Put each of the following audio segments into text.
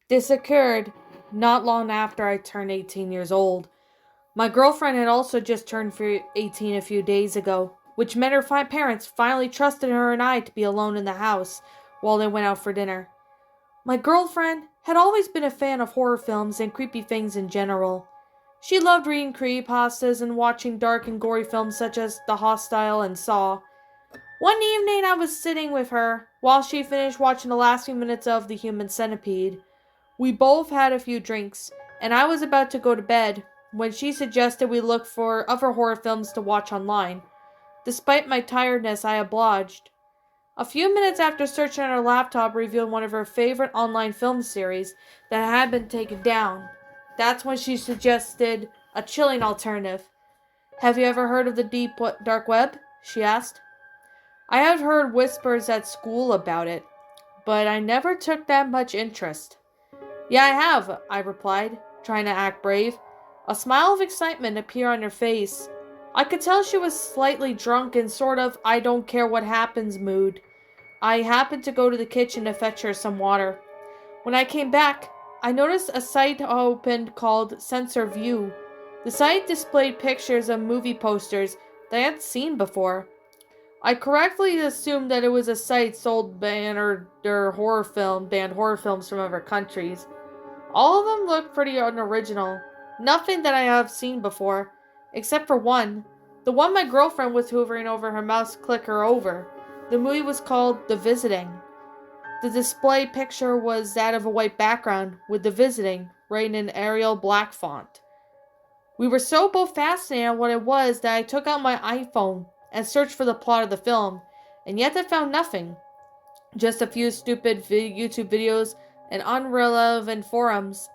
This occurred not long after I turned 18 years old. My girlfriend had also just turned 18 a few days ago, which meant her parents finally trusted her and I to be alone in the house while they went out for dinner. My girlfriend had always been a fan of horror films and creepy things in general. She loved reading creepypastas and watching dark and gory films such as The Hostile and Saw. One evening I was sitting with her while she finished watching the last few minutes of The Human Centipede. We both had a few drinks, and I was about to go to bed when she suggested we look for other horror films to watch online. Despite my tiredness, I obliged. A few minutes after searching on her laptop revealed one of her favorite online film series that had been taken down. That's when she suggested a chilling alternative. "Have you ever heard of the deep dark web?" she asked. I had heard whispers at school about it, but I never took that much interest. "Yeah, I have," I replied, trying to act brave. A smile of excitement appeared on her face. I could tell she was slightly drunk in sort of I don't care what happens mood. I happened to go to the kitchen to fetch her some water. When I came back, I noticed a site opened called Censor View. The site displayed pictures of movie posters that I hadn't seen before. I correctly assumed that it was a site sold banned horror films from other countries. All of them looked pretty unoriginal. Nothing that I have seen before, except for one. The one my girlfriend was hovering over her mouse clicker over. The movie was called The Visiting. The display picture was that of a white background, with The Visiting written in Arial black font. We were so both fascinated on what it was that I took out my iPhone and searched for the plot of the film, and yet I found nothing. Just a few stupid YouTube videos and unrelevant forums.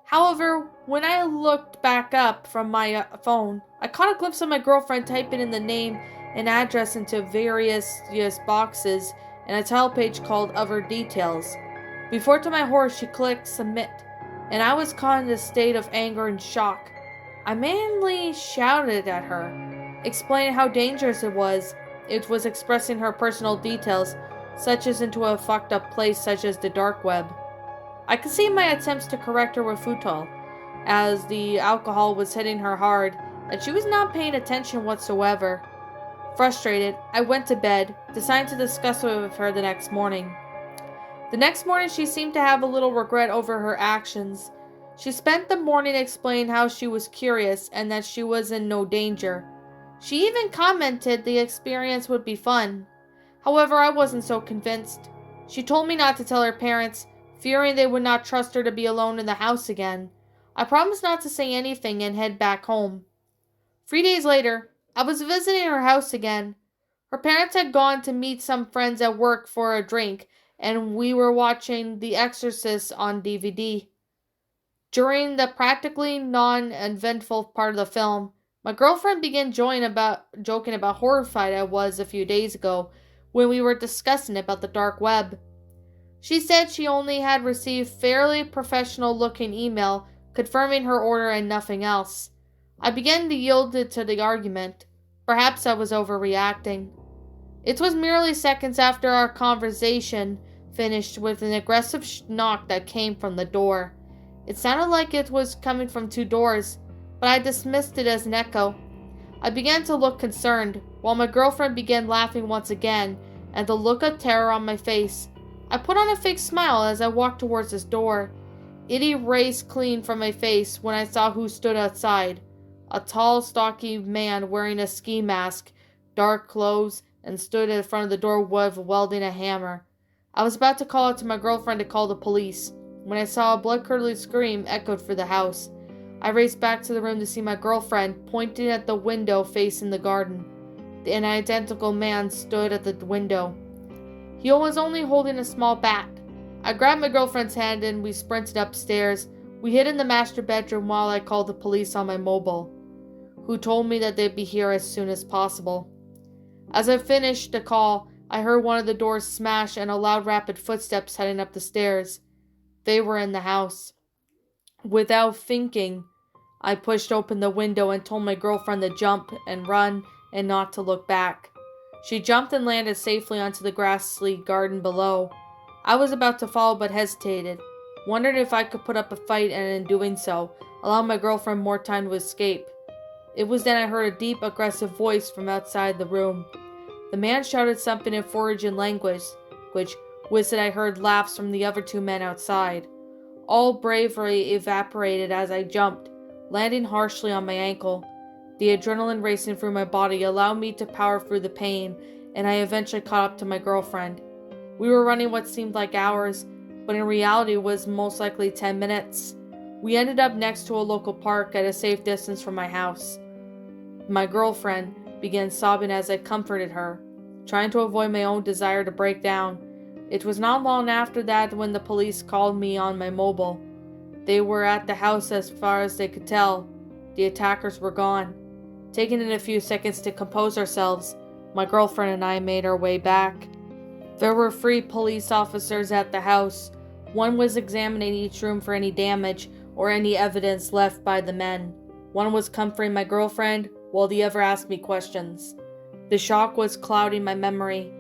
However, when I looked back up from my phone, I caught a glimpse of my girlfriend typing in the name and address into various boxes in a title page called Other Details. Before to my horror she clicked Submit, and I was caught in a state of anger and shock. I mainly shouted at her, explaining how dangerous it was. It was expressing her personal details, such as into a fucked up place such as the dark web. I could see my attempts to correct her were futile, as the alcohol was hitting her hard, and she was not paying attention whatsoever. Frustrated, I went to bed, deciding to discuss it with her the next morning. The next morning she seemed to have a little regret over her actions. She spent the morning explaining how she was curious and that she was in no danger. She even commented the experience would be fun. However, I wasn't so convinced. She told me not to tell her parents, fearing they would not trust her to be alone in the house again. I promised not to say anything and head back home. 3 days later, I was visiting her house again. Her parents had gone to meet some friends at work for a drink, and we were watching The Exorcist on DVD. During the practically non-eventful part of the film, my girlfriend began joking about how horrified I was a few days ago when we were discussing about the dark web. She said she only had received fairly professional-looking email confirming her order and nothing else. I began to yield to the argument. Perhaps I was overreacting. It was merely seconds after our conversation finished with an aggressive knock that came from the door. It sounded like it was coming from 2 doors, but I dismissed it as an echo. I began to look concerned, while my girlfriend began laughing once again, and the look of terror on my face. I put on a fake smile as I walked towards this door. It erased clean from my face when I saw who stood outside. A tall, stocky man wearing a ski mask, dark clothes, and stood in front of the door wielding a hammer. I was about to call out to my girlfriend to call the police, when I saw a blood-curdling scream echoed through the house. I raced back to the room to see my girlfriend pointing at the window facing the garden. An identical man stood at the window. He was only holding a small bat. I grabbed my girlfriend's hand and we sprinted upstairs. We hid in the master bedroom while I called the police on my mobile, who told me that they'd be here as soon as possible. As I finished the call, I heard one of the doors smash and a loud rapid footsteps heading up the stairs. They were in the house. Without thinking, I pushed open the window and told my girlfriend to jump and run and not to look back. She jumped and landed safely onto the grassy garden below. I was about to follow but hesitated. Wondered if I could put up a fight and in doing so, allow my girlfriend more time to escape. It was then I heard a deep, aggressive voice from outside the room. The man shouted something in foreign language, which was that I heard laughs from the other two men outside. All bravery evaporated as I jumped, landing harshly on my ankle. The adrenaline racing through my body allowed me to power through the pain, and I eventually caught up to my girlfriend. We were running what seemed like hours, but in reality was most likely 10 minutes. We ended up next to a local park at a safe distance from my house. My girlfriend began sobbing as I comforted her, trying to avoid my own desire to break down. It was not long after that when the police called me on my mobile. They were at the house as far as they could tell. The attackers were gone. Taking it a few seconds to compose ourselves, my girlfriend and I made our way back. There were 3 police officers at the house. One was examining each room for any damage or any evidence left by the men. One was comforting my girlfriend, while the other asked me questions. The shock was clouding my memory.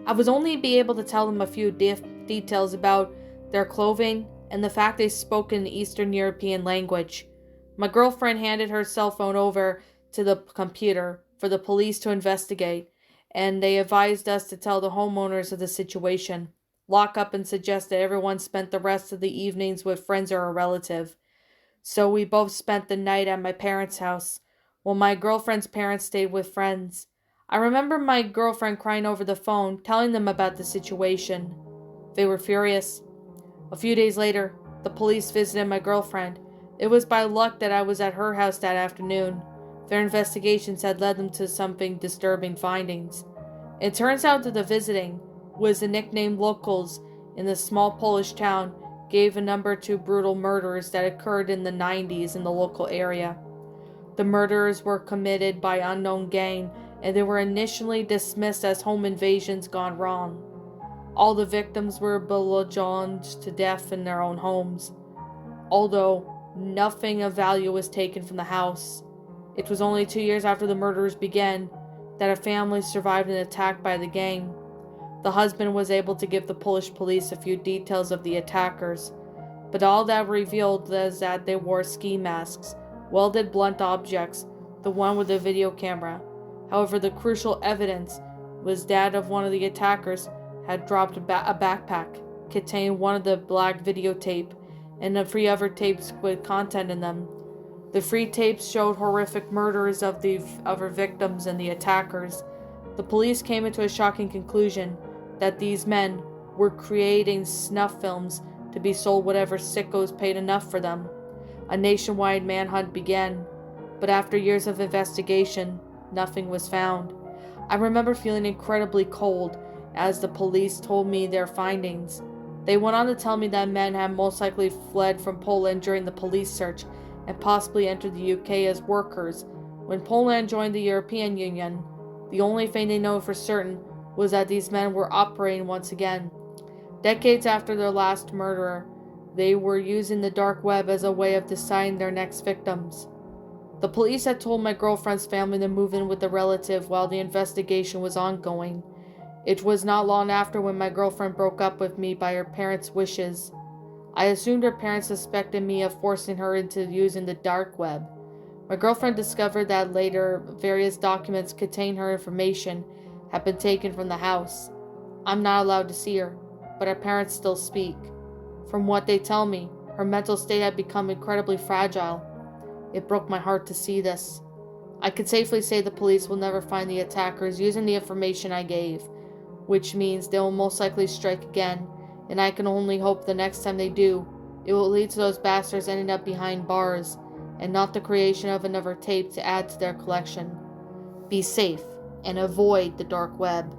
I was only be able to tell them a few details about their clothing and the fact they spoke an Eastern European language. My girlfriend handed her cell phone over to the computer for the police to investigate, and they advised us to tell the homeowners of the situation, lock up and suggest that everyone spent the rest of the evenings with friends or a relative. So we both spent the night at my parents' house, while my girlfriend's parents stayed with friends. I remember my girlfriend crying over the phone, telling them about the situation. They were furious. A few days later, the police visited my girlfriend. It was by luck that I was at her house that afternoon. Their investigations had led them to something disturbing findings. It turns out that the visiting was the nickname locals in the small Polish town gave a number to brutal murders that occurred in the 90s in the local area. The murders were committed by unknown gang, and they were initially dismissed as home invasions gone wrong. All the victims were bludgeoned to death in their own homes, although nothing of value was taken from the house. It was only 2 years after the murders began that a family survived an attack by the gang. The husband was able to give the Polish police a few details of the attackers, but all that revealed was that they wore ski masks, welded blunt objects, the one with the video camera. However, the crucial evidence was that of one of the attackers had dropped a backpack, containing one of the black videotape, and the 3 other tapes with content in them. The 3 tapes showed horrific murders of the other victims and the attackers. The police came into a shocking conclusion that these men were creating snuff films to be sold whatever sickos paid enough for them. A nationwide manhunt began, but after years of investigation, nothing was found. I remember feeling incredibly cold as the police told me their findings. They went on to tell me that men had most likely fled from Poland during the police search and possibly entered the UK as workers. When Poland joined the European Union, the only thing they know for certain was that these men were operating once again. Decades after their last murderer, they were using the dark web as a way of deciding their next victims. The police had told my girlfriend's family to move in with a relative while the investigation was ongoing. It was not long after when my girlfriend broke up with me by her parents' wishes. I assumed her parents suspected me of forcing her into using the dark web. My girlfriend discovered that later various documents containing her information had been taken from the house. I'm not allowed to see her, but her parents still speak. From what they tell me, her mental state had become incredibly fragile. It broke my heart to see this. I can safely say the police will never find the attackers using the information I gave, which means they will most likely strike again, and I can only hope the next time they do, it will lead to those bastards ending up behind bars, and not the creation of another tape to add to their collection. Be safe, and avoid the dark web.